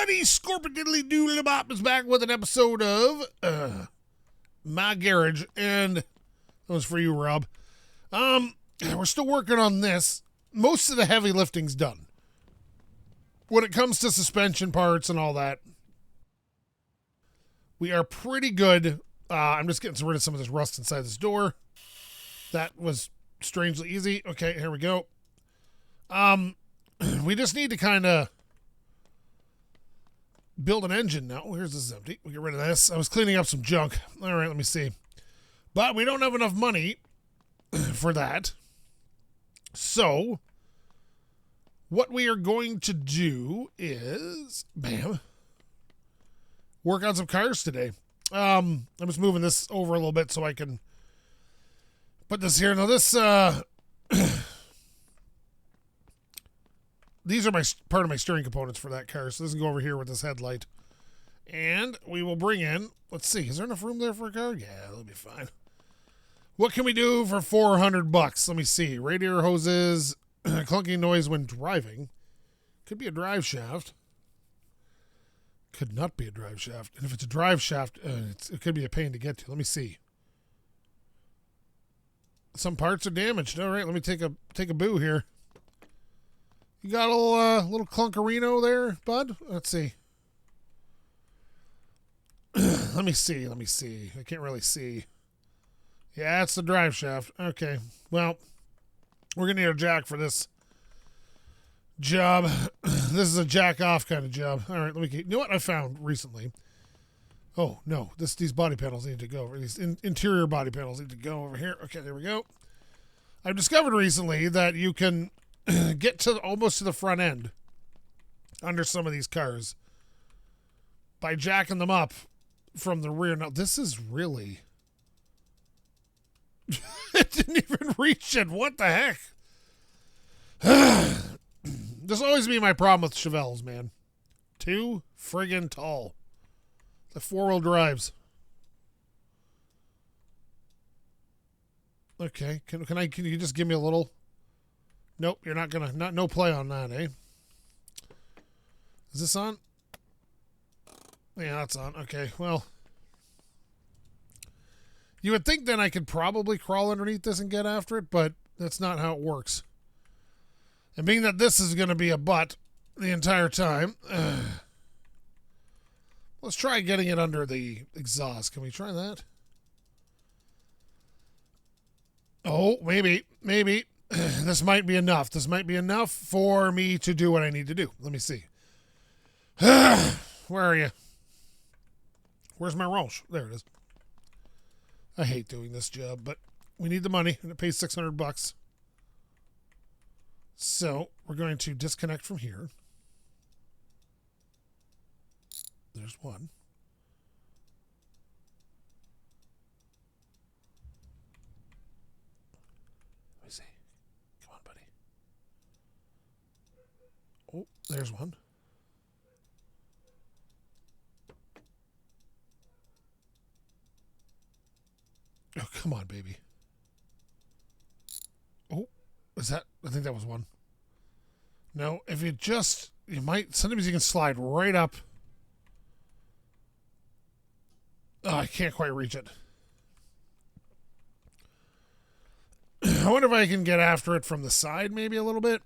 everybody, Scorpion Diddly Doodle Bop is back with an episode of My Garage, and that was for you, Rob. We're still working on this. Most of the heavy lifting's done. When it comes to suspension parts and all that, we are pretty good. I'm just getting rid of some of this rust inside this door. That was strangely easy. Okay, here we go. We just need to kind of build an engine now. Here's this is empty. We'll get rid of this. I was cleaning up some junk. All right, let me see. But we don't have enough money for that. So, what we are going to do is, bam, work on some cars today. I'm just moving this over a little bit so I can put this here. Now this, these are part of my steering components for that car. So this can go over here with this headlight. And we will bring in, let's see, is there enough room there for a car? Yeah, that'll be fine. What can we do for $400? Let me see. Radiator hoses, clunking noise when driving. Could be a drive shaft. Could not be a drive shaft. And if it's a drive shaft, it could be a pain to get to. Let me see. Some parts are damaged. All right, let me take a boo here. You got a little clunkerino there, bud? Let's see. Let me see. I can't really see. Yeah, it's the drive shaft. Okay. Well, we're going to need a jack for this job. This is a jack off kind of job. All right, let me keep. You know what I found recently? Oh, no. These body panels need to go over. These interior body panels need to go over here. Okay, there we go. I've discovered recently that you can get to almost to the front end under some of these cars by jacking them up from the rear. Now, this is really... It didn't even reach it. What the heck? This will always be my problem with Chevelles, man. Too friggin' tall. The four-wheel drives. Okay, can you just give me a little? Nope, you're not gonna. No play on that, eh? Is this on? Yeah, that's on. Okay, well. You would think then I could probably crawl underneath this and get after it, but that's not how it works. And being that this is going to be a butt the entire time, let's try getting it under the exhaust. Can we try that? Oh, maybe. This might be enough. This might be enough for me to do what I need to do. Let me see. Where are you? Where's my wrench? There it is. I hate doing this job, but we need the money, and it pays $600. So we're going to disconnect from here. There's one. Let me see. Come on, buddy. Oh, there's one. Oh, come on, baby. Oh, is that? I think that was one. No, if you might, sometimes you can slide right up. Oh, I can't quite reach it. I wonder if I can get after it from the side maybe a little bit.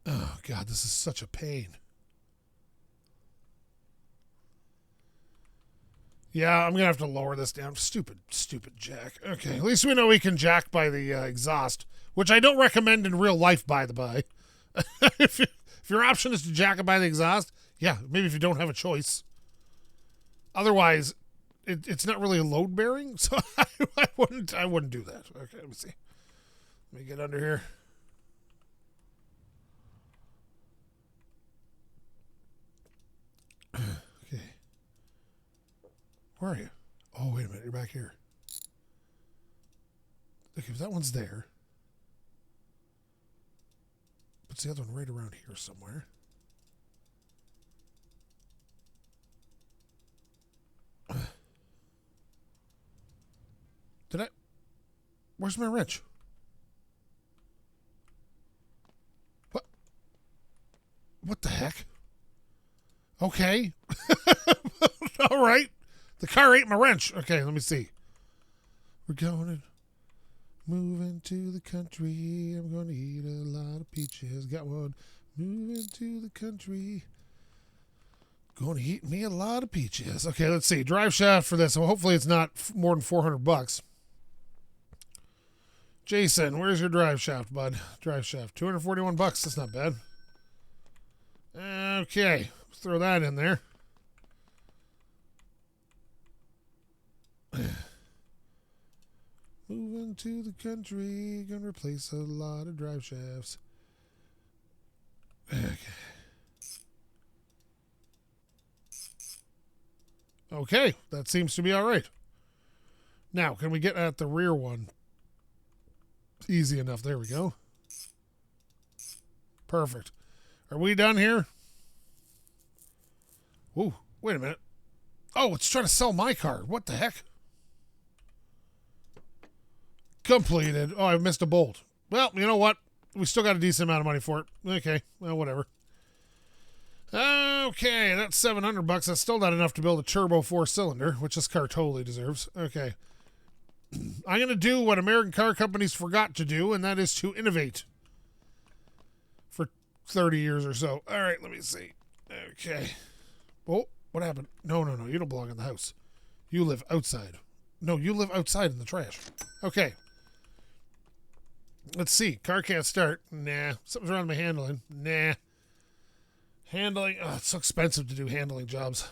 Oh, God, this is such a pain. Yeah, I'm going to have to lower this down. Stupid jack. Okay, at least we know we can jack by the exhaust, which I don't recommend in real life, by the by. if your option is to jack it by the exhaust, yeah, maybe if you don't have a choice. Otherwise, it's not really load bearing, so I wouldn't do that. Okay, let me see. Let me get under here. Where are you? Oh, wait a minute. You're back here. Okay, that one's there. What's the other one right around here somewhere? Where's my wrench? What the heck? Okay. All right. The car ate my wrench. Okay, let me see. We're going to move into the country. I'm going to eat a lot of peaches. Got one. Move into the country. Going to eat me a lot of peaches. Okay, let's see. Drive shaft for this. Well, hopefully it's not more than $400. Jason, where's your drive shaft, bud? Drive shaft. $241. That's not bad. Okay. Let's throw that in there. Moving to the country. Gonna replace a lot of drive shafts. Okay. Okay, that seems to be all right. Now, can we get at the rear one? Easy enough. There we go. Perfect. Are we done here? Ooh, wait a minute. Oh, it's trying to sell my car. What the heck? Completed. Oh, I missed a bolt. Well, you know what? We still got a decent amount of money for it. Okay, well, whatever. Okay, that's $700. That's still not enough to build a turbo 4-cylinder, which this car totally deserves. Okay. I'm going to do what American car companies forgot to do, and that is to innovate for 30 years or so. All right, let me see. Okay. Oh, what happened? No. You don't belong in the house. You live outside. No, you live outside in the trash. Okay. Let's see. Car can't start. Nah. Something's wrong with my handling. Nah. Handling. Oh, it's so expensive to do handling jobs.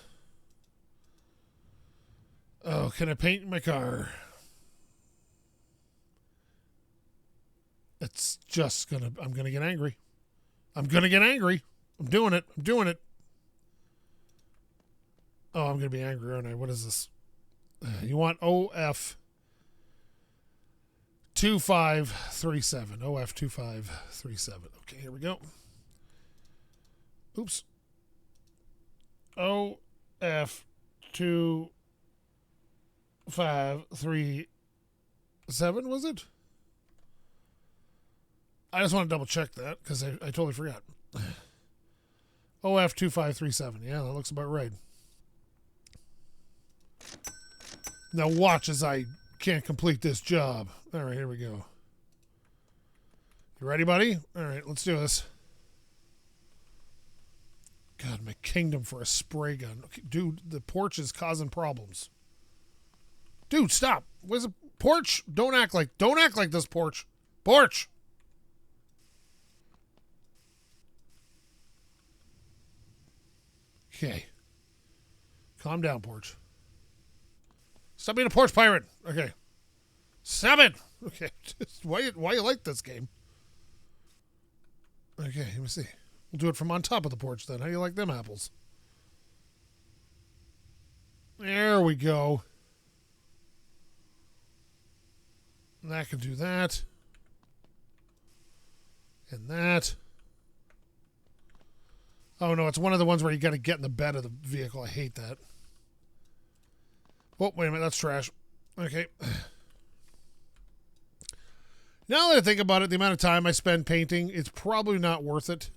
Oh, can I paint my car? It's just gonna. I'm gonna get angry. I'm gonna get angry. I'm doing it. Oh, I'm gonna be angry, aren't I? What is this? You want OF 2537. OF 2537. Okay, here we go. Oops. OF 2537, was it? I just want to double check that because I totally forgot. OF 2537. Yeah, that looks about right. Now watch as I can't complete this job. All right, here we go. You ready, buddy? All right, let's do this. God, my kingdom for a spray gun. Okay, dude, the porch is causing problems. Dude, stop. Where's the porch? Don't act like this, porch. Porch. Okay. Calm down, porch. Stop being a porch pirate. Okay. Stop it. Okay. Why you like this game? Okay, let me see. We'll do it from on top of the porch then. How do you like them apples? There we go. And that can do that. And that. Oh, no, it's one of the ones where you got to get in the bed of the vehicle. I hate that. Oh, wait a minute. That's trash. Okay. Now that I think about it, the amount of time I spend painting, it's probably not worth it.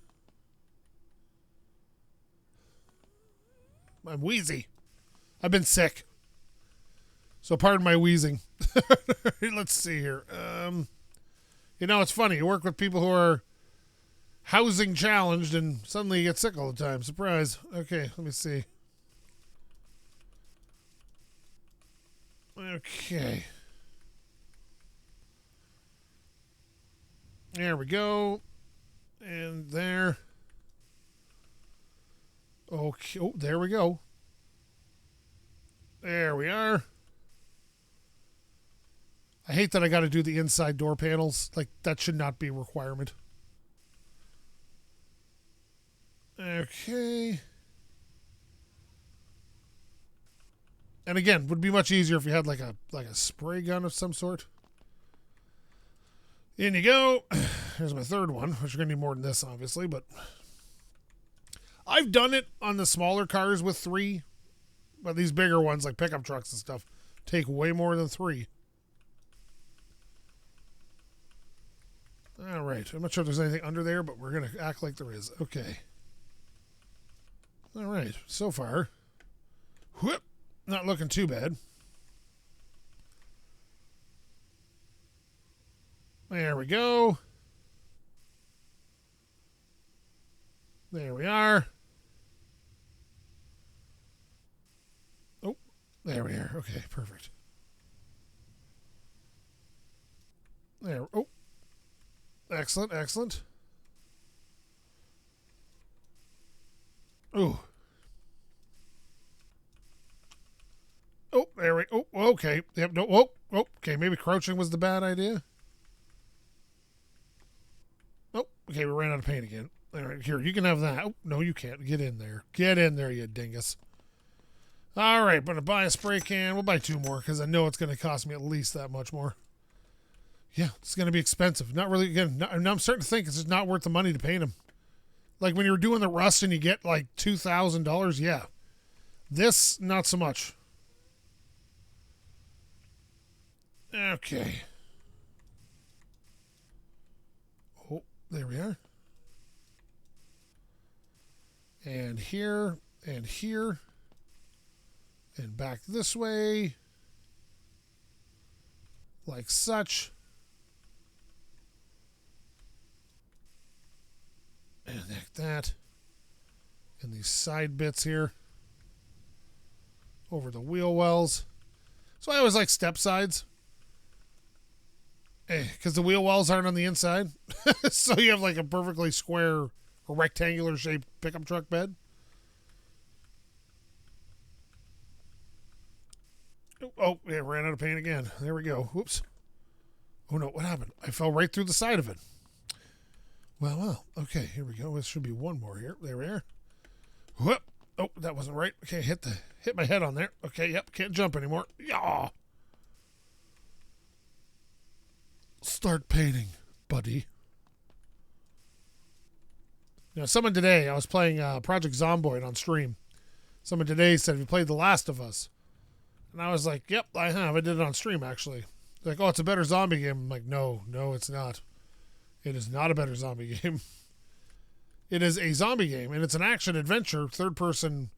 I'm wheezy. I've been sick. So pardon my wheezing. Let's see here. You know, it's funny. You work with people who are housing challenged and suddenly you get sick all the time. Surprise. Okay, let me see. Okay. There we go. And there. Okay. Oh, there we go. There we are. I hate that I got to do the inside door panels. Like, that should not be a requirement. Okay. And again, would be much easier if you had like a spray gun of some sort. In you go. Here's my third one, which you're going to need more than this, obviously, but I've done it on the smaller cars with 3, but these bigger ones, like pickup trucks and stuff, take way more than 3. All right. I'm not sure if there's anything under there, but we're going to act like there is. Okay. All right, so far, whoop, not looking too bad. There we go. There we are. Oh, there we are. Okay, perfect. There. Oh, excellent, excellent. Oh. Oh, there we. Oh, okay. Yep. No. Oh, oh. Okay. Maybe crouching was the bad idea. Oh, okay. We ran out of paint again. All right, here, you can have that. Oh, no, you can't. Get in there. Get in there, you dingus. All right, but to buy a spray can, we'll buy 2 more because I know it's going to cost me at least that much more. Yeah, it's going to be expensive. Not really. Again, now I'm starting to think it's just not worth the money to paint them. Like when you're doing the rust and you get like $2,000, yeah. This, not so much. Okay. Oh, there we are. And here, and here, and back this way, like such. And like that. And these side bits here. Over the wheel wells. So I always like step sides. Because the wheel wells aren't on the inside. So you have like a perfectly square or rectangular shaped pickup truck bed. Oh, yeah, ran out of paint again. There we go. Whoops. Oh no, what happened? I fell right through the side of it. Well, well. Okay, here we go. There should be one more here. There we are. Whoop. Oh, that wasn't right. Okay, hit my head on there. Okay, yep, can't jump anymore. Yaw. Start painting, buddy. Now, someone today, I was playing Project Zomboid on stream. Someone today said, have you played The Last of Us? And I was like, yep, I have. I did it on stream, actually. They're like, oh, it's a better zombie game. I'm like, no, it's not. It is not a better zombie game. It is a zombie game, and it's an action-adventure, third-person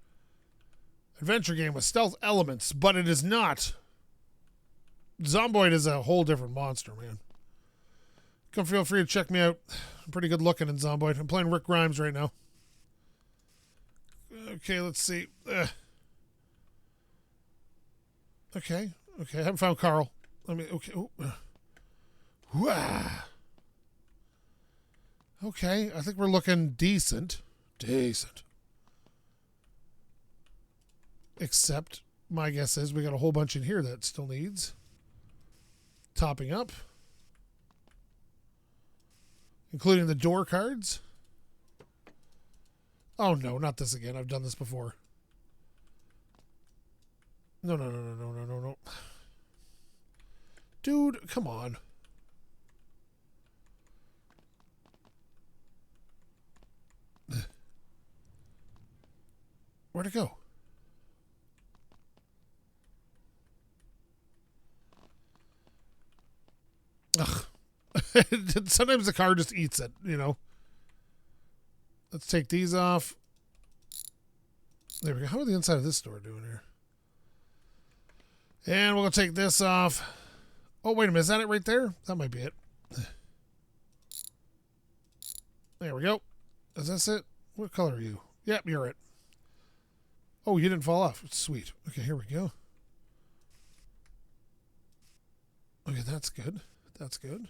adventure game with stealth elements, but it is not. Zomboid is a whole different monster, man. Come feel free to check me out. I'm pretty good looking in Zomboid. I'm playing Rick Grimes right now. Okay, let's see. Okay, I haven't found Carl. Okay. Okay, I think we're looking decent. Decent. Except, my guess is we got a whole bunch in here that still needs topping up. Including the door cards. Oh, no, not this again. I've done this before. No. Dude, come on. Where'd it go? Ugh. Sometimes the car just eats it, you know. Let's take these off. There we go. How are the inside of this door doing here? And we'll take this off. Oh, wait a minute. Is that it right there? That might be it. There we go. Is this it? What color are you? Yep, you're it. Oh, you didn't fall off. Sweet. Okay, here we go. Okay, that's good. That's good.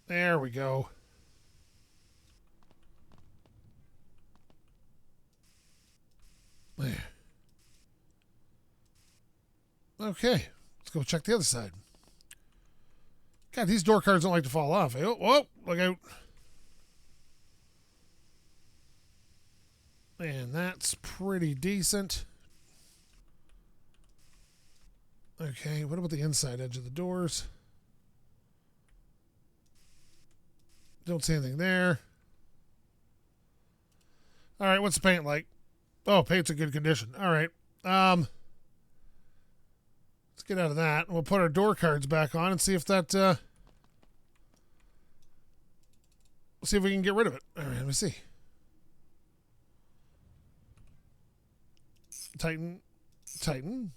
There we go. There. Okay, let's go check the other side. God, these door cards don't like to fall off. Oh, whoa, look out. And that's pretty decent. Okay, what about the inside edge of the doors? Don't see anything there. All right, what's the paint like? Oh, paint's in good condition. All right. Let's get out of that. We'll put our door cards back on and see if that see if we can get rid of it. All right, let me see. Tighten, tighten.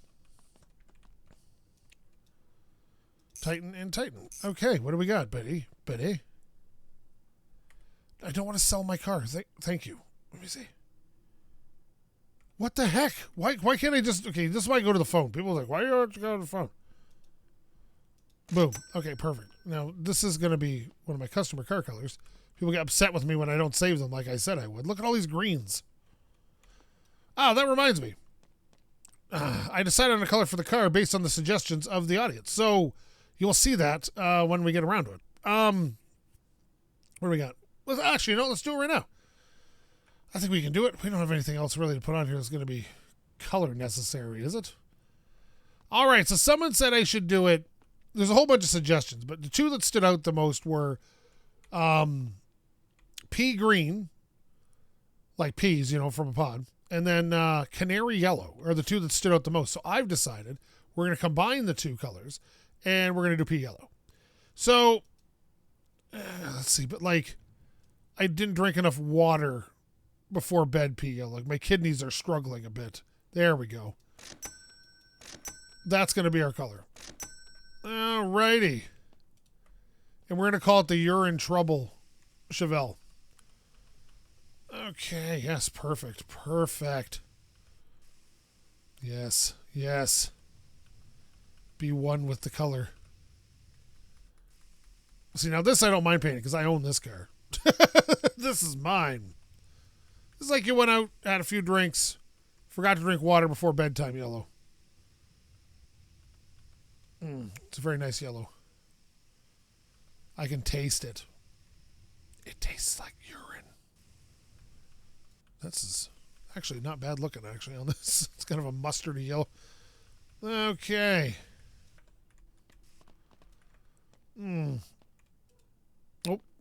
Tighten and tighten. Okay, what do we got, Betty? Betty? I don't want to sell my car. Thank you. Let me see. What the heck? Why can't I just... Okay, this is why I go to the phone. People are like, why don't you go to the phone? Boom. Okay, perfect. Now, this is going to be one of my customer car colors. People get upset with me when I don't save them like I said I would. Look at all these greens. Ah, that reminds me. I decided on a color for the car based on the suggestions of the audience. So, you'll see that when we get around to it. What do we got? Actually, let's do it right now. I think we can do it. We don't have anything else really to put on here that's going to be color necessary, is it? All right, so someone said I should do it. There's a whole bunch of suggestions, but the two that stood out the most were pea green, like peas, from a pod, and then canary yellow are the two that stood out the most. So I've decided we're going to combine the two colors, and we're going to do pea yellow. So, let's see, but I didn't drink enough water before bed, pea yellow. My kidneys are struggling a bit. There we go. That's going to be our color. Alrighty. And we're going to call it the You're in Trouble Chevelle. Okay, yes, perfect. Perfect. Yes, yes. Be one with the color. See, now this I don't mind painting because I own this car. This is mine. It's like you went out, had a few drinks, forgot to drink water before bedtime yellow. It's a very nice yellow. I can taste it. It tastes like urine. This is actually not bad looking, actually, on this. It's kind of a mustardy yellow. Okay. Oh,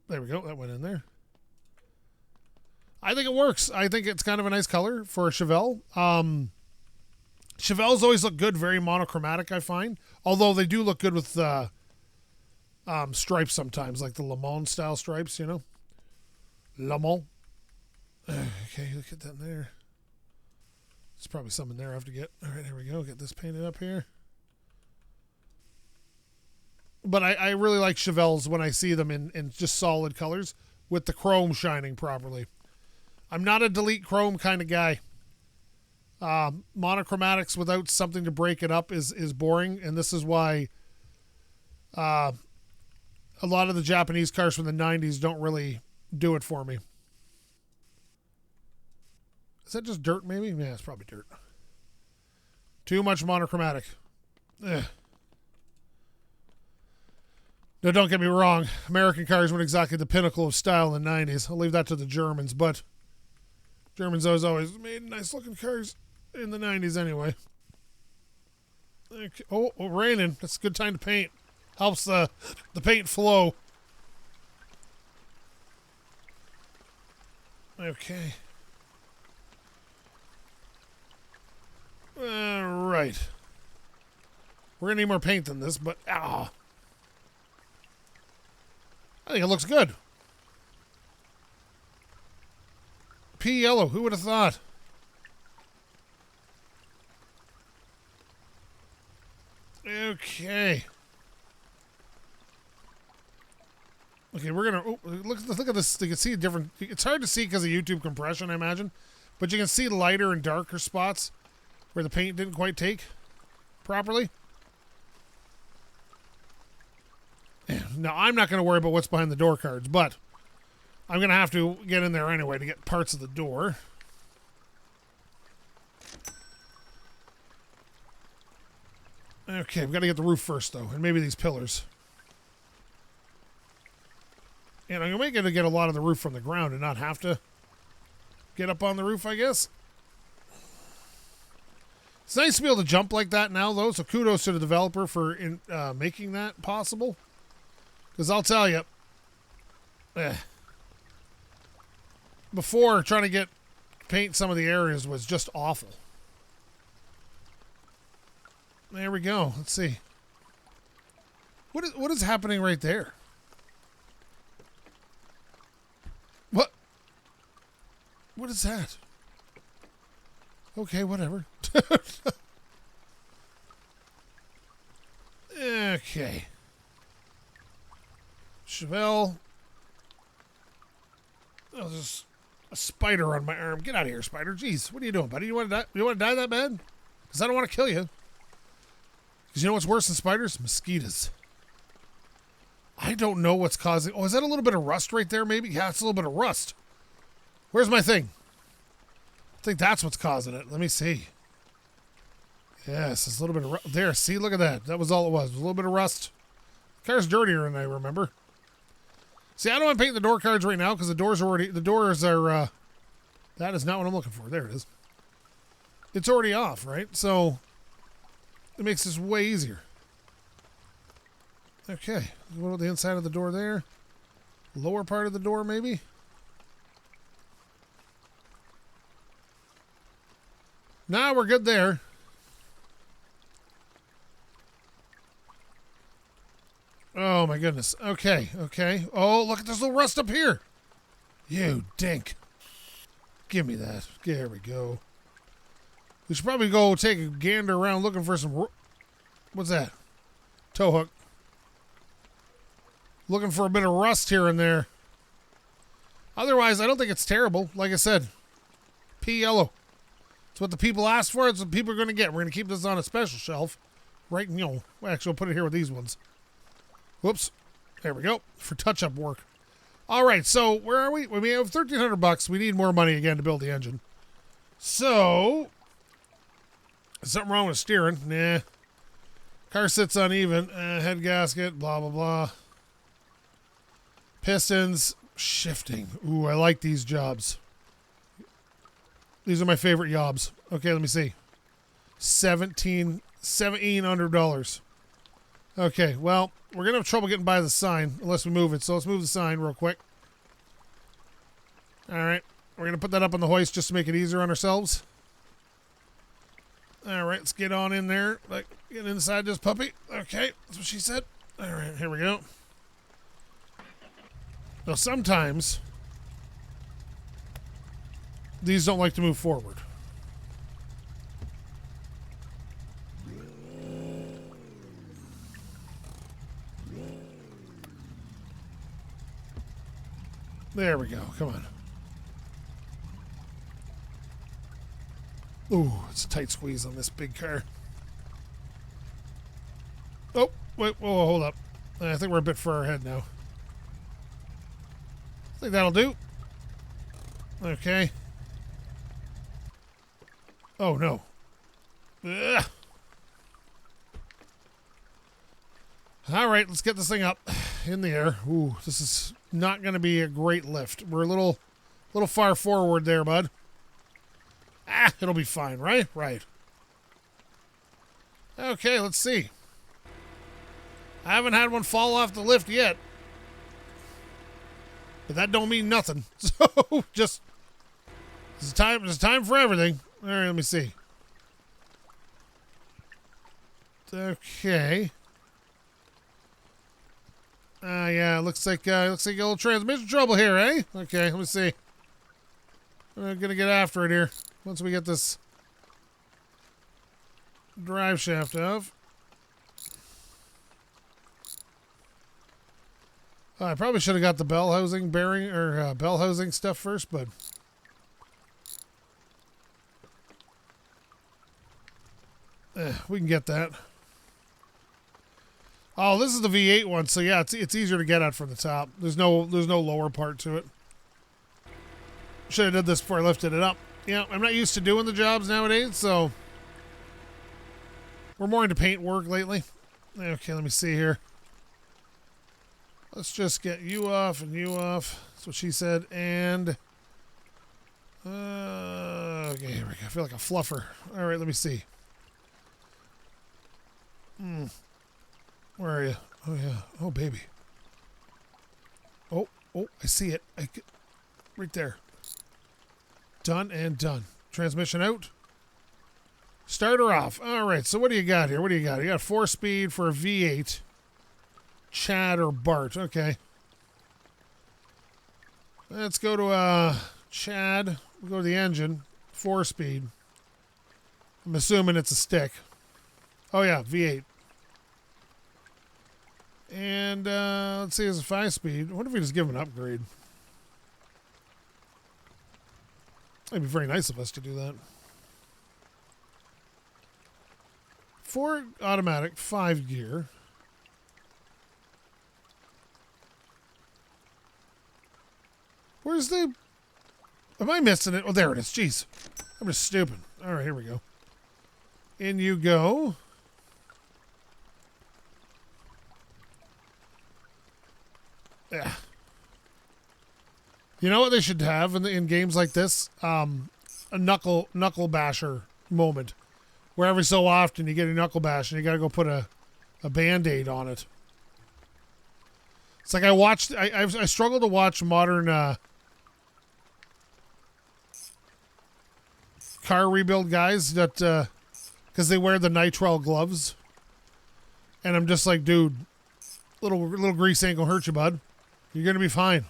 there we go. That went in there. I think it works. I think it's kind of a nice color for a Chevelle. Chevelles always look good, very monochromatic, I find. Although they do look good with stripes sometimes, like the Le Mans style stripes, Le Mans. Okay, look at that in there. There's probably some in there I have to get. All right, here we go. Get this painted up here. But I really like Chevelles when I see them in just solid colors with the chrome shining properly. I'm not a delete chrome kind of guy. Monochromatics without something to break it up is boring, and this is why a lot of the Japanese cars from the 90s don't really do it for me. Is that just dirt, maybe? Yeah, it's probably dirt. Too much monochromatic. Ugh. Now, don't get me wrong. American cars weren't exactly the pinnacle of style in the 90s. I'll leave that to the Germans, but Germans always made nice-looking cars in the 90s anyway. Okay. Oh, raining. That's a good time to paint. Helps the paint flow. Okay. All right. We're going to need more paint than this, but I think it looks good. Pea yellow. Who would have thought? Okay. Okay, we're gonna look at this. You can see different. It's hard to see because of YouTube compression, I imagine, but you can see lighter and darker spots where the paint didn't quite take properly. Now, I'm not going to worry about what's behind the door cards, but I'm going to have to get in there anyway to get parts of the door. Okay, we've got to get the roof first, though, and maybe these pillars. And I'm going to get a lot of the roof from the ground and not have to get up on the roof, I guess. It's nice to be able to jump like that now, though, so kudos to the developer for making that possible. Because I'll tell you, before, trying to paint some of the areas was just awful. There we go. Let's see. What is happening right there? What is that? Okay, whatever. Okay. Chevelle. Oh, there's a spider on my arm. Get out of here, spider. Jeez, what are you doing, buddy? You want to die? You want to die that bad? Because I don't want to kill you. Because you know what's worse than spiders? Mosquitoes. I don't know what's causing... Oh, is that a little bit of rust right there, maybe? Yeah, it's a little bit of rust. Where's my thing? I think that's what's causing it. Let me see. Yes, it's a little bit of rust. There, see? Look at that. That was all it was. A little bit of rust. The car's dirtier than I remember. See, I don't want to paint the door cards right now because the doors are... that is not what I'm looking for. There it is. It's already off, right? So, it makes this way easier. Okay. What about the inside of the door there? Lower part of the door, maybe? Nah, we're good there. Oh, my goodness. Okay, okay. Oh, look at this little rust up here. You dink. Give me that. There we go. We should probably go take a gander around looking for some... What's that? Tow hook. Looking for a bit of rust here and there. Otherwise, I don't think it's terrible. Like I said, pea yellow. It's what the people asked for. It's what people are going to get. We're going to keep this on a special shelf. Right, actually, we'll put it here with these ones. Whoops. There we go. For touch-up work. All right, so where are we? We have $1,300. We need more money again to build the engine. So, is something wrong with steering? Nah. Car sits uneven. Head gasket, blah, blah, blah. Pistons, shifting. Ooh, I like these jobs. These are my favorite jobs. Okay, let me see. $1,700. Okay, well, we're going to have trouble getting by the sign unless we move it. So let's move the sign real quick. All right, we're going to put that up on the hoist just to make it easier on ourselves. All right, let's get on in there. Like, get inside this puppy. Okay, that's what she said. All right, here we go. Now, sometimes these don't like to move forward. There we go. Come on. Ooh, it's a tight squeeze on this big car. Oh, wait, whoa, hold up. I think we're a bit far ahead now. I think that'll do. Okay. Oh, no. Ugh. All right, let's get this thing up in the air. Ooh, this is not going to be a great lift. We're a little far forward there, bud. Ah, it'll be fine, right? Right. Okay, let's see. I haven't had one fall off the lift yet. But that don't mean nothing. So, just... There's time for everything. All right, let me see. Okay. Yeah, looks like a little transmission trouble here, eh? Okay, let me see. We're gonna get after it here once we get this drive shaft off. I probably should have got the bell housing bearing or bell housing stuff first, but we can get that. Oh, this is the V8 one, so yeah, it's easier to get at from the top. There's no lower part to it. Should have did this before I lifted it up. Yeah, I'm not used to doing the jobs nowadays, so we're more into paint work lately. Okay, let me see here. Let's just get you off and you off. That's what she said. And okay, here we go. I feel like a fluffer. All right, let me see. Where are you? Oh, yeah. Oh, baby. Oh, I see it. Right there. Done and done. Transmission out. Starter off. All right, so what do you got here? What do you got? You got 4-speed for a V8. Chad or Bart. Okay. Let's go to Chad. We'll go to the engine. 4-speed. I'm assuming it's a stick. Oh, yeah, V8. And let's see, it's a 5-speed. What if we just give him an upgrade? It'd be very nice of us to do that. 4 automatic, 5 gear. Where's the... Am I missing it? Oh, there it is. Jeez. I'm just stupid. All right, here we go. In you go. Yeah. You know what they should have in games like this? A knuckle basher moment. Where every so often you get a knuckle bash and you got to go put a Band-Aid on it. It's like I struggle to watch modern car rebuild guys that because they wear the nitrile gloves, and I'm just like, dude, little grease ain't gonna hurt you, bud. You're gonna be fine.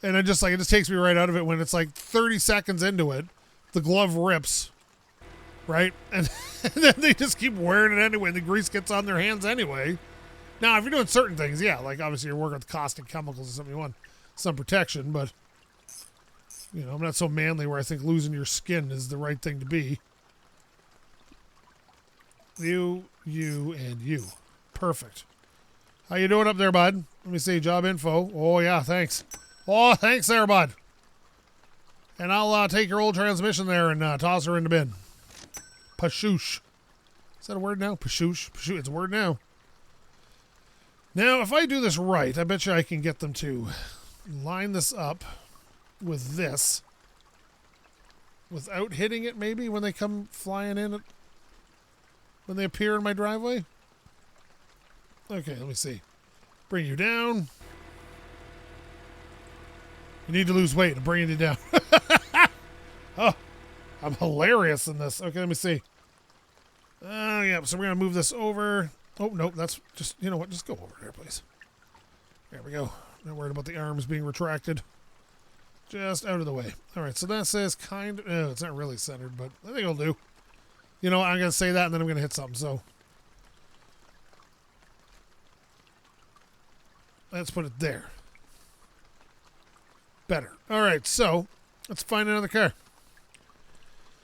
And it just takes me right out of it when it's like 30 seconds into it, the glove rips, right? And then they just keep wearing it anyway. The grease gets on their hands anyway. Now, if you're doing certain things, yeah, like obviously you're working with caustic chemicals or something, you want some protection, but you know, I'm not so manly where I think losing your skin is the right thing to be. You, and you. Perfect. How you doing up there, bud? Let me see, job info. Oh, yeah, thanks. Oh, thanks there, bud. And I'll take your old transmission there and toss her in the bin. Pashoosh. Is that a word now? Pashoosh. Pashoosh. It's a word now. Now, if I do this right, I bet you I can get them to line this up with this without hitting it, maybe, when they come flying in, when they appear in my driveway. Okay, let me see. Bring you down. You need to lose weight. I'm bringing you down. Oh, I'm hilarious in this. Okay, let me see. Yeah, so we're going to move this over. Oh, nope, that's just, you know what, just go over there, please. There we go. Not worried about the arms being retracted. Just out of the way. All right, so that says kind of, it's not really centered, but I think it'll do. You know, I'm going to say that, and then I'm going to hit something, so. Let's put it there. Better. All right, so let's find another car.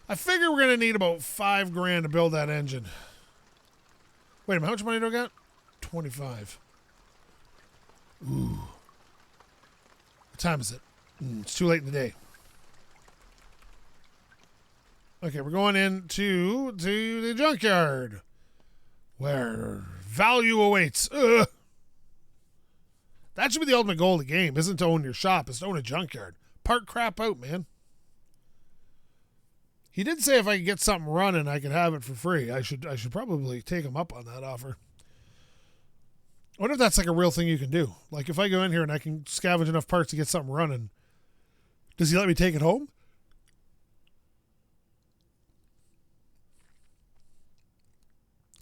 I figure we're going to need about $5,000 to build that engine. Wait a minute, how much money do I got? 25. Ooh. What time is it? It's too late in the day. Okay, we're going into the junkyard, where value awaits. Ugh. That should be the ultimate goal of the game. Isn't to own your shop, it's to own a junkyard. Park crap out, man. He did say if I could get something running, I could have it for free. I should probably take him up on that offer. I wonder if that's like a real thing you can do. Like if I go in here and I can scavenge enough parts to get something running, does he let me take it home?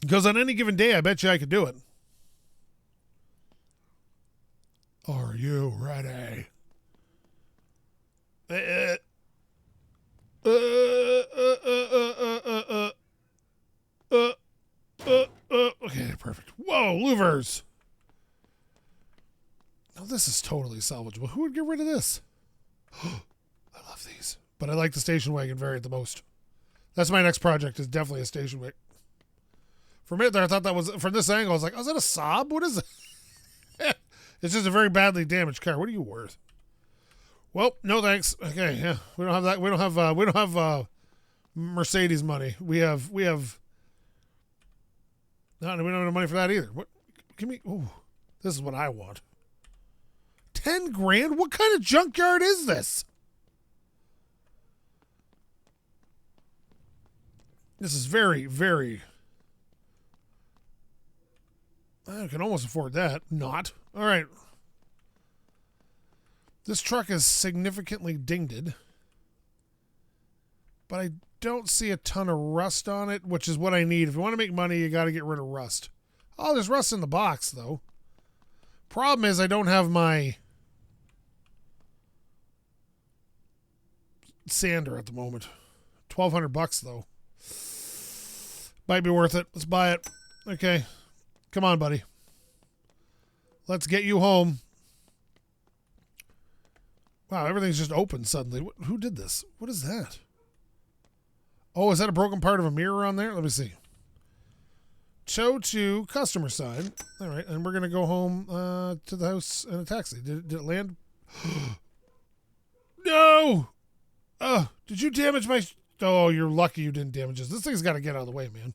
Because on any given day, I bet you I could do it. Are you ready? Okay, perfect. Whoa, louvers. Now this is totally salvageable. Who would get rid of this? I love these. But I like the station wagon variant the most. That's my next project, is definitely a station wagon. For a minute there, I thought that was, from this angle, I was like, oh, is that a Saab? What is it? It's just a very badly damaged car. What are you worth? Well, no thanks. Okay, yeah. We don't have that. We don't have Mercedes money. We don't have enough money for that either. What? Give me, ooh, this is what I want. $10,000? What kind of junkyard is this? This is very, very, I can almost afford that. Not. All right. This truck is significantly dinged, but I don't see a ton of rust on it, which is what I need. If you want to make money, you got to get rid of rust. Oh, there's rust in the box, though. Problem is I don't have my sander at the moment. $1,200 though. Might be worth it. Let's buy it. Okay. Come on, buddy. Let's get you home. Wow, everything's just open suddenly. Who did this? What is that? Oh, is that a broken part of a mirror on there? Let me see. Show to customer side. All right, and we're going to go home to the house in a taxi. Did it land? No! Oh, did you damage my... Oh, you're lucky you didn't damage us. This thing's got to get out of the way, man.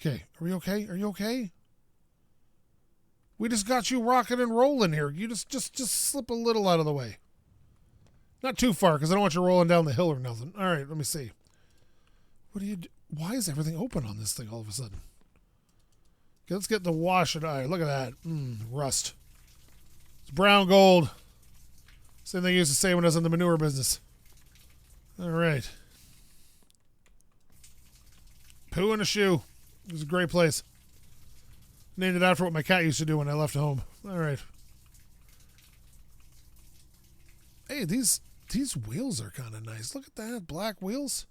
Okay, are we okay? Are you okay? We just got you rocking and rolling here. You just slip a little out of the way. Not too far, because I don't want you rolling down the hill or nothing. All right, let me see. What do you do? Why is everything open on this thing all of a sudden? Okay, let's get the wash and eye. Look at that. Rust. It's brown gold. Same thing you used to say when I was in the manure business. All right. Poo in a shoe. It was a great place. Named it after what my cat used to do when I left home. All right. Hey, these wheels are kind of nice. Look at that. Black wheels.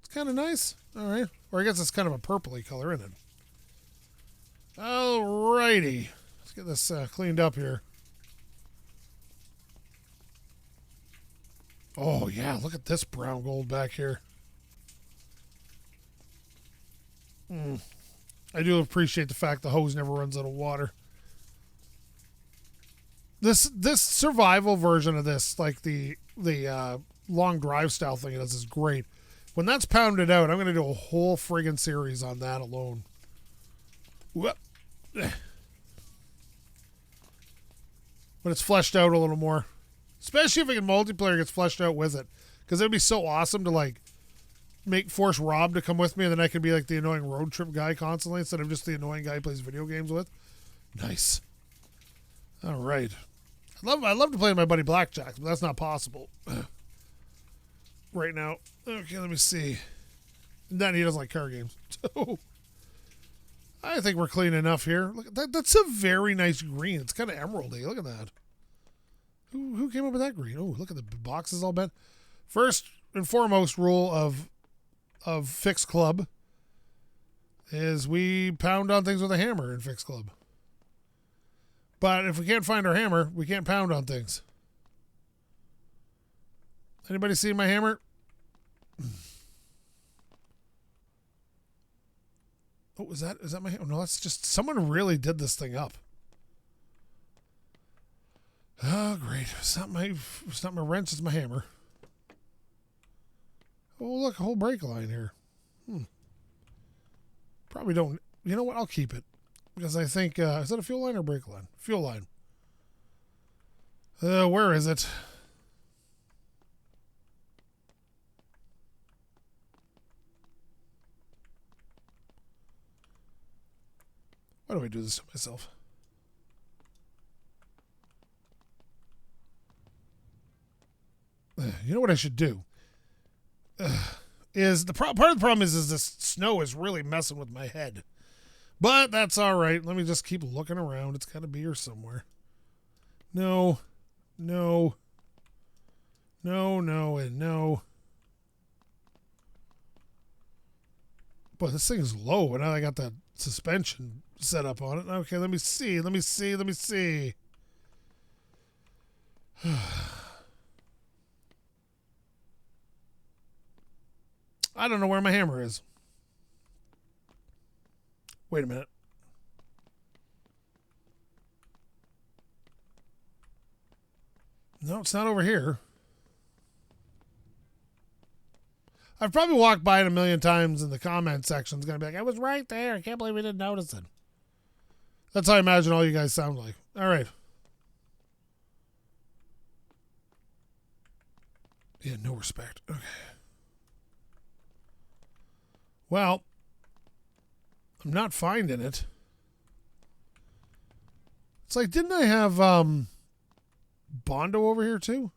It's kind of nice. All right. Or I guess it's kind of a purpley color, isn't it? All righty. Let's get this cleaned up here. Oh, yeah. Look at this brown gold back here. I do appreciate the fact the hose never runs out of water. This survival version of this, like the long drive style thing it does, is great. When that's pounded out, I'm going to do a whole friggin' series on that alone. When it's fleshed out a little more. Especially if it in multiplayer gets fleshed out with it. Because it would be so awesome to like force Rob to come with me, and then I could be like the annoying road trip guy constantly instead of just the annoying guy he plays video games with. Nice. All right. I love to play with my buddy Blackjack, but that's not possible right now. Okay, let me see. And then he doesn't like car games. So I think we're clean enough here. Look at that. That's a very nice green. It's kind of emeraldy. Look at that. Who came up with that green? Oh, look at the boxes all bent. First and foremost rule of Fix Club is we pound on things with a hammer in Fix Club. But if we can't find our hammer, we can't pound on things. Anybody see my hammer? Oh, is that my hammer? No, that's just someone really did this thing up. Oh, great. It's not my wrench, it's my hammer. Oh, look, a whole brake line here. Probably don't. You know what? I'll keep it. Because I think, is that a fuel line or brake line? Fuel line. Where is it? Why do I do this to myself? You know what I should do? Is the part of the problem is this snow is really messing with my head. But that's all right. Let me just keep looking around. It's got to be here somewhere. No, and no. Boy, this thing is low, and now I got that suspension set up on it. Okay, let me see. I don't know where my hammer is. Wait a minute. No, it's not over here. I've probably walked by it a million times in the comment section. It's going to be like, I was right there. I can't believe we didn't notice it. That's how I imagine all you guys sound like. All right. Yeah, no respect. Okay. Well, I'm not finding it. It's like, didn't I have Bondo over here too?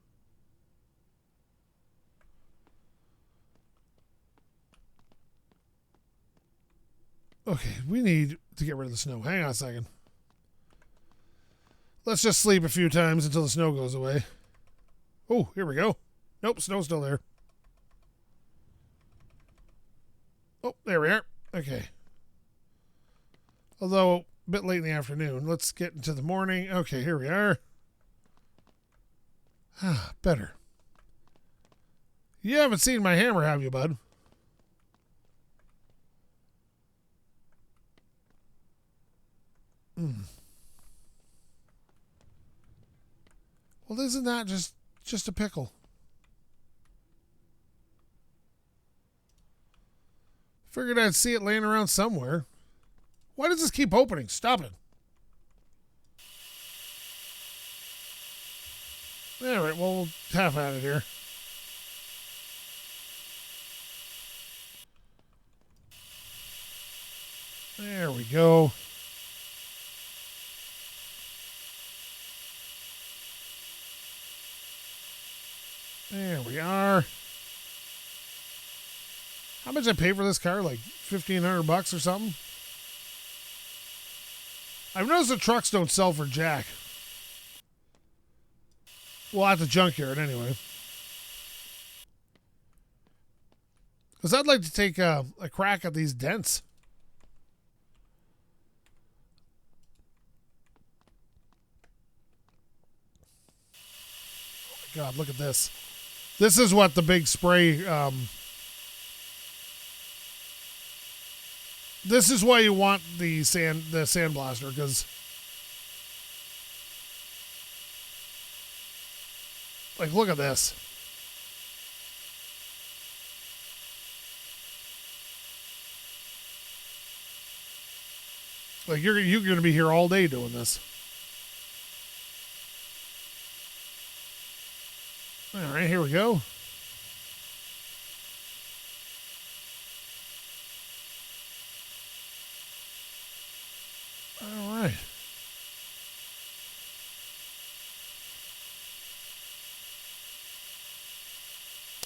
Okay, we need to get rid of the snow. Hang on a second. Let's just sleep a few times until the snow goes away. Oh, here we go. Nope, snow's still there. Oh, there we are. Okay. Although, a bit late in the afternoon. Let's get into the morning. Okay, here we are. Ah, better. You haven't seen my hammer, have you, bud? Well, isn't that just a pickle? Figured I'd see it laying around somewhere. Why does this keep opening? Stop it. All right, well, we'll half at it here. There we go. There we are. How much I pay for this car? Like $1,500 or something? I've noticed the trucks don't sell for jack. Well, at the junkyard anyway. Because I'd like to take a crack at these dents. Oh my God, look at this. This is what the big spray... this is why you want the sandblaster, because... Like, look at this. Like, you're going to be here all day doing this. All right, here we go. All right.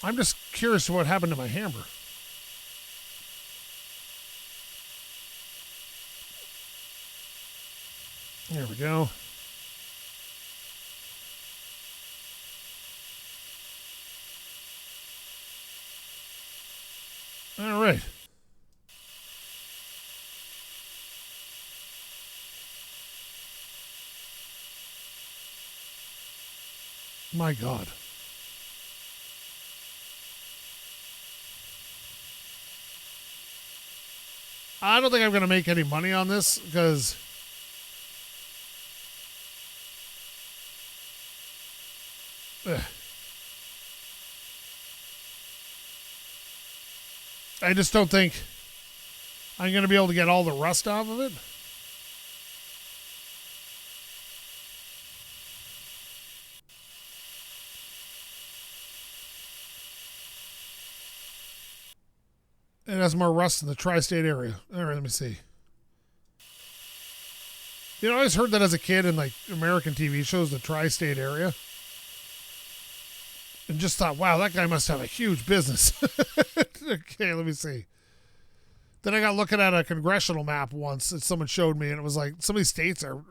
I'm just curious to what happened to my hammer. There we go. All right. My God. I don't think I'm going to make any money on this because I just don't think I'm going to be able to get all the rust off of it. It has more rust in the tri-state area. All right, let me see. You know, I always heard that as a kid in like American TV shows, the tri-state area. And just thought, wow, that guy must have a huge business. Okay, let me see. Then I got looking at a congressional map once that someone showed me, and it was like some of these states are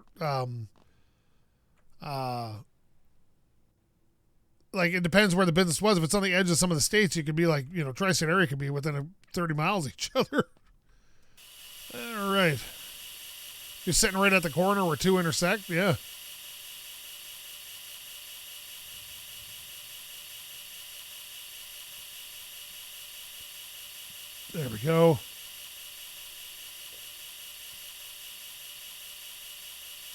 like it depends where the business was. If it's on the edge of some of the states, you could be like, you know, tri-state area could be within 30 miles of each other. All right. You're sitting right at the corner where two intersect? Yeah. There we go.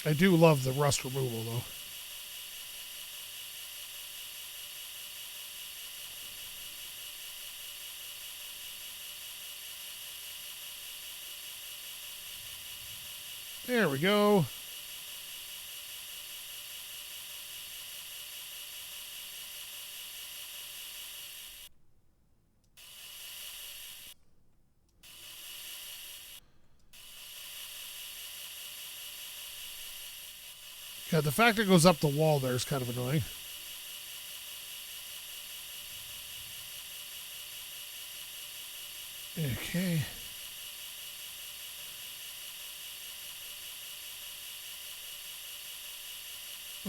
I do love the rust removal, though. There we go. God, the fact it goes up the wall there is kind of annoying. Okay.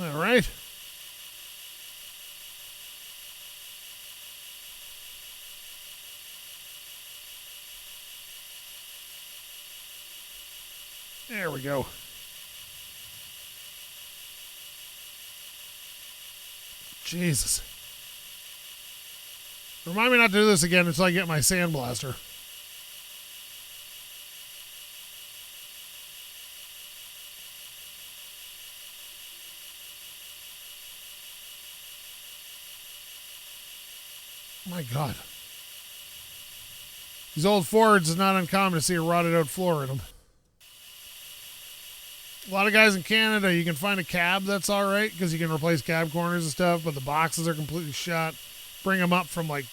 All right. There we go. Jesus. Remind me not to do this again until I get my sandblaster. My God. These old Fords is not uncommon to see a rotted out floor in them. A lot of guys in Canada, you can find a cab that's all right because you can replace cab corners and stuff, but the boxes are completely shot. Bring them up from like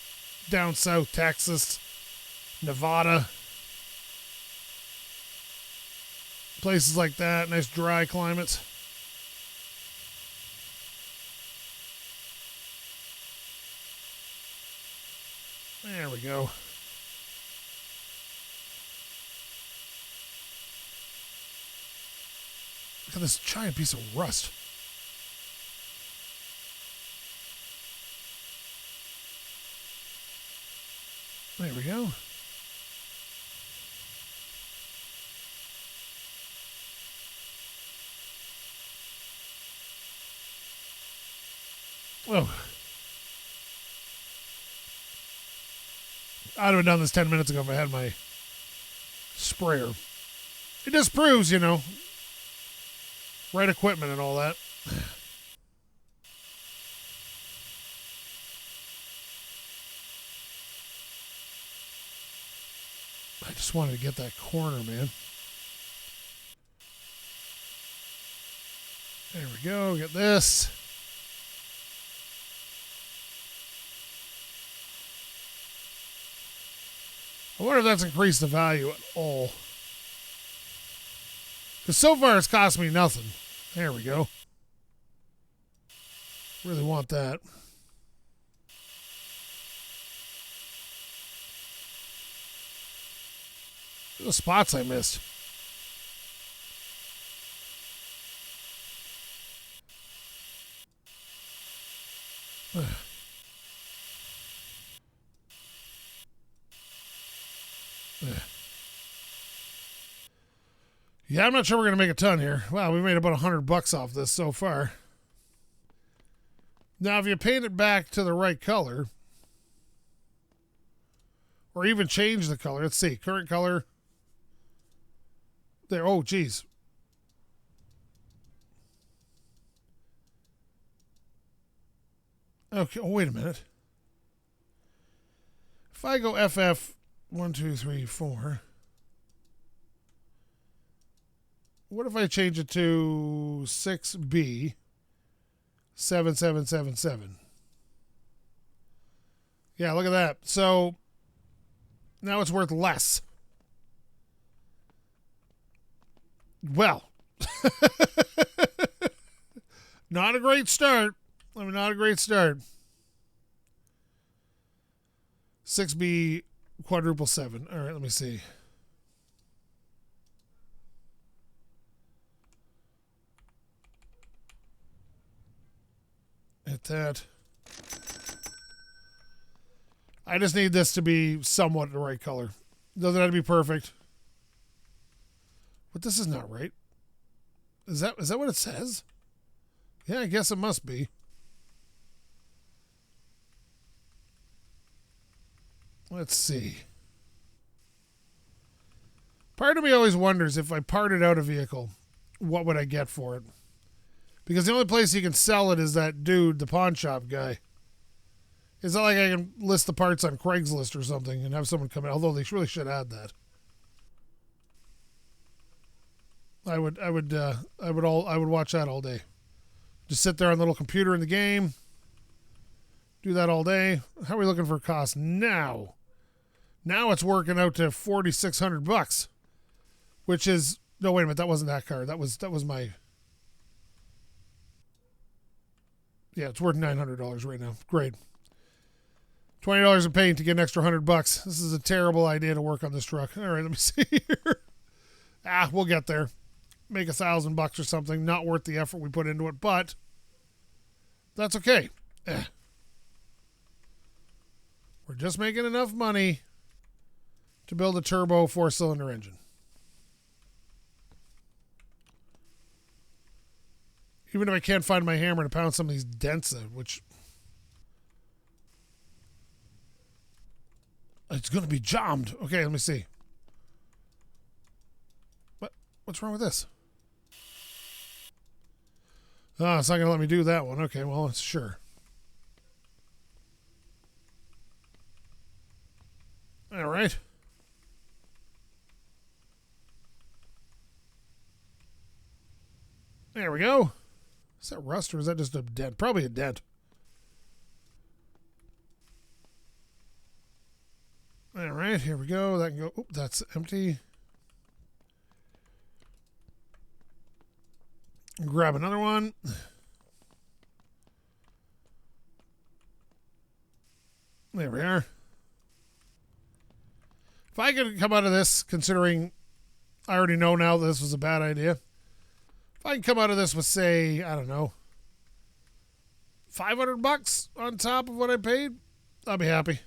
down south Texas, Nevada, places like that, nice dry climates. There we go. Look at this giant piece of rust. There we go. Oh. I'd have done this 10 minutes ago if I had my sprayer. It just proves, you know, right equipment and all that. I just wanted to get that corner, man. There we go. Get this. I wonder if that's increased the value at all. Because so far it's cost me nothing. There we go. Really want that. The spots I missed. Yeah, I'm not sure we're going to make a ton here. Wow, we made about $100 off this so far. Now, if you paint it back to the right color, or even change the color, let's see, current color. There, oh, geez. Okay, oh, wait a minute. If I go FF 1, 2, 3, 4. What if I change it to 6B 7777? Yeah, look at that. So now it's worth less. Well, not a great start. I mean, not a great start. 6B quadruple 7. All right, let me see. Hit that. I just need this to be somewhat the right color. Doesn't have to be perfect. But this is not right. Is that what it says? Yeah, I guess it must be. Let's see. Part of me always wonders if I parted out a vehicle, what would I get for it? Because the only place you can sell it is that dude, the pawn shop guy. It's not like I can list the parts on Craigslist or something and have someone come in, although they really should add that. I would watch that all day. Just sit there on the little computer in the game. Do that all day. How are we looking for cost now? Now it's working out to $4,600, which is no, wait a minute, that wasn't that car. That was my. Yeah, it's worth $900 right now. Great. $20 in paint to get an extra $100. This is a terrible idea to work on this truck. All right, let me see here. We'll get there. Make $1,000 or something. Not worth the effort we put into it, but that's okay. We're just making enough money to build a turbo 4-cylinder engine. Even if I can't find my hammer to pound some of these dents out, which... It's going to be jammed. Okay, let me see. What's wrong with this? Oh, it's not going to let me do that one. Okay, well, sure. All right. There we go. Is that rust or is that just a dent? Probably a dent. All right, here we go. That can go. Oh, that's empty. Grab another one. There we are. If I could come out of this, considering I already know now that this was a bad idea. If I can come out of this with, say, I don't know, $500 on top of what I paid, I'll be happy.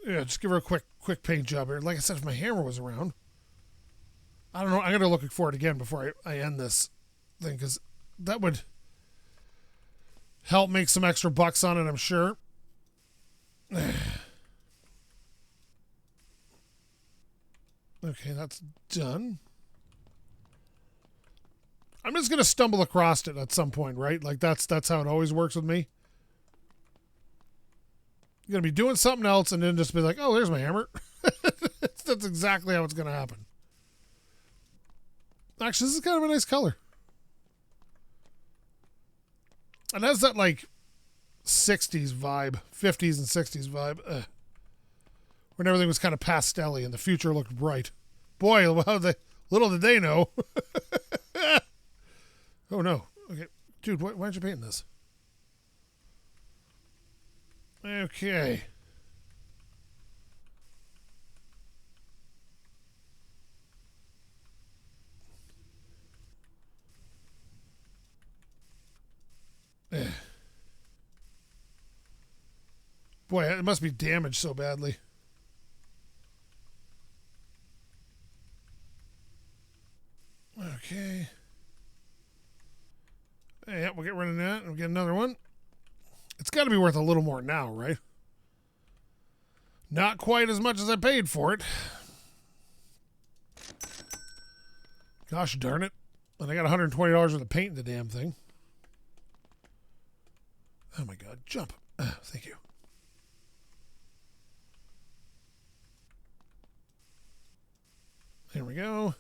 Yeah, just give her a quick paint job here. Like I said, if my hammer was around, I don't know. I'm gonna look for it again before I end this thing, because that would help make some extra bucks on it, I'm sure. Okay, that's done. I'm just gonna stumble across it at some point, right? Like that's how it always works with me. You're gonna be doing something else and then just be like, oh, there's my hammer. That's exactly how it's gonna happen. Actually, this is kind of a nice color. It has that like 60s vibe, 50s and 60s vibe. When everything was kind of pastel-y and the future looked bright. Boy, little did they know. Oh no. Okay. Dude, why aren't you painting this? Okay. Boy, it must be damaged so badly. Okay. Yeah, we'll get rid of that and we'll get another one. It's got to be worth a little more now, right? Not quite as much as I paid for it. Gosh darn it. And I got $120 worth of paint in the damn thing. Oh my god, jump. Thank you. There we go.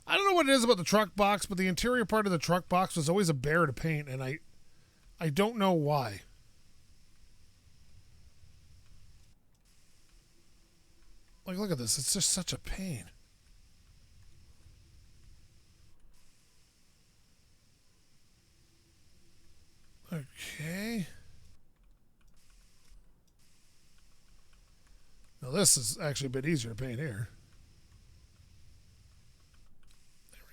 I don't know what it is about the truck box, but the interior part of the truck box was always a bear to paint, and I don't know why. Like, look at this. It's just such a pain. Okay. Now, this is actually a bit easier to paint here.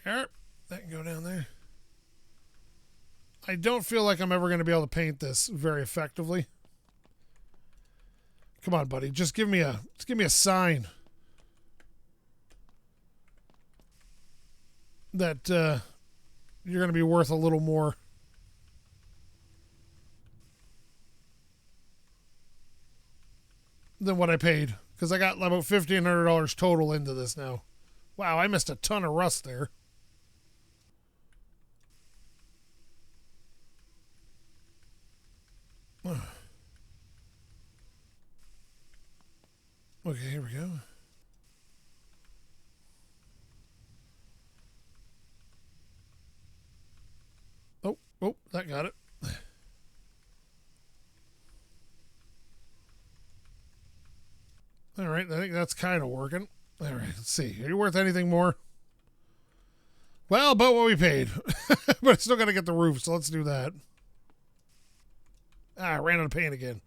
There we are. That can go down there. I don't feel like I'm ever going to be able to paint this very effectively. Come on, buddy. Just give me a sign that you're going to be worth a little more. Than what I paid, because I got about $1,500 total into this now. Wow, I missed a ton of rust there. Okay, here we go. Oh, that got it. All right, I think that's kind of working. All right, let's see. Are you worth anything more? Well, about what we paid. But I still got to get the roof, so let's do that. I ran out of paint again.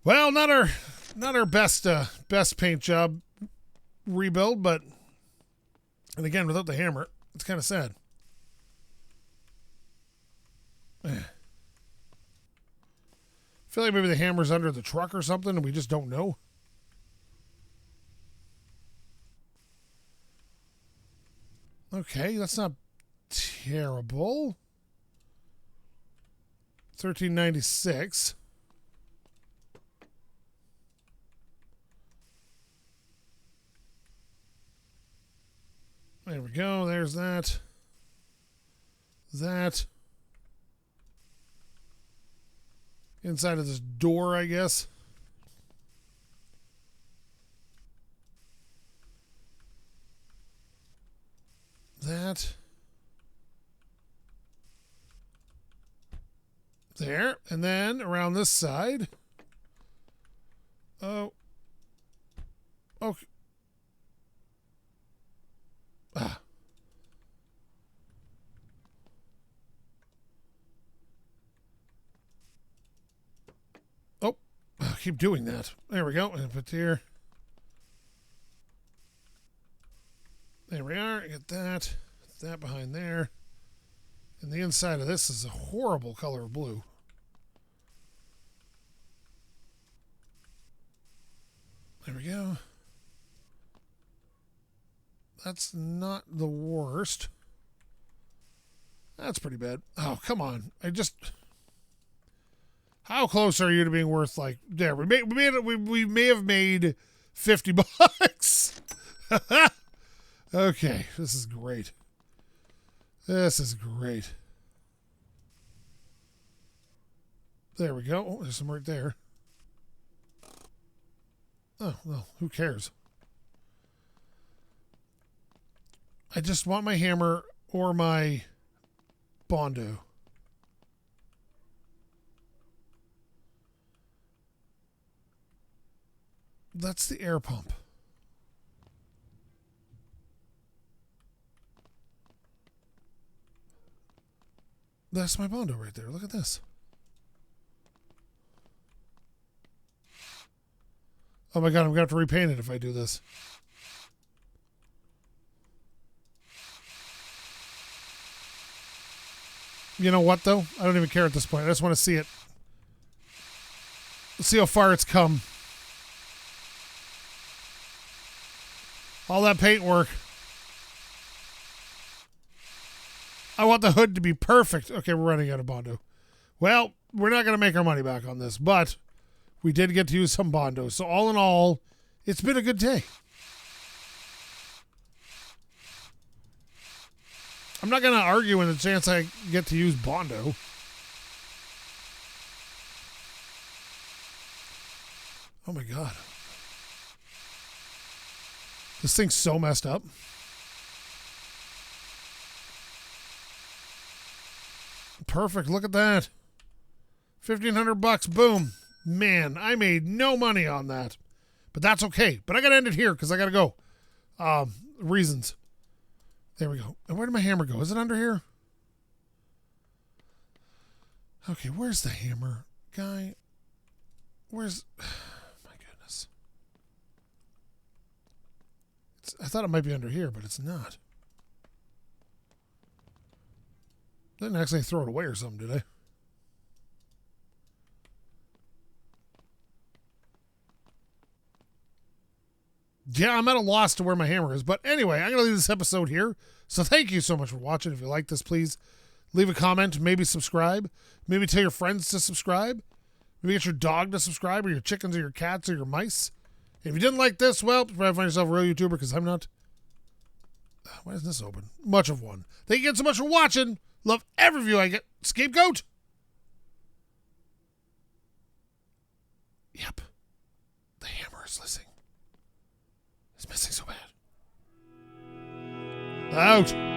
Well, not our best paint job rebuild, but and again without the hammer, it's kind of sad. feel like maybe the hammer's under the truck or something and we just don't know. Okay, that's not terrible. 1396. There we go. There's that. That. Inside of this door, I guess. That. There. And then around this side. Oh. Okay. Ah. Oh. I keep doing that. There we go. And put here. There we are. Get that. That behind there. And the inside of this is a horrible color of blue. There we go. That's not the worst. That's pretty bad. Oh, come on. How close are you to being worth, like, there? We may have made $50. Okay, this is great. This is great. There we go. Oh, there's some right there. Oh, well, who cares? I just want my hammer or my Bondo. That's the air pump. That's my Bondo right there. Look at this. Oh my god, I'm going to have to repaint it if I do this. You know what, though? I don't even care at this point. I just want to see it. Let's see how far it's come. All that paint work. I want the hood to be perfect. Okay, we're running out of Bondo. Well, we're not going to make our money back on this, but we did get to use some Bondo. So all in all, it's been a good day. I'm not going to argue in the chance I get to use Bondo. Oh my god. This thing's so messed up. Perfect. Look at that. $1,500. Boom. Man, I made no money on that. But that's okay. But I got to end it here because I got to go. Reasons. There we go. And where did my hammer go? Is it under here? Okay, where's the hammer? Guy. Where's... my goodness. I thought it might be under here, but it's not. Didn't actually throw it away or something, did I? Yeah, I'm at a loss to where my hammer is. But anyway, I'm going to leave this episode here. So thank you so much for watching. If you like this, please leave a comment. Maybe subscribe. Maybe tell your friends to subscribe. Maybe get your dog to subscribe, or your chickens, or your cats, or your mice. If you didn't like this, well, you probably find yourself a real YouTuber, because I'm not. Why isn't this open? Much of one. Thank you again so much for watching. Love every view I get. SkapeGote. Yep. The hammer is missing. It's missing so bad. Out.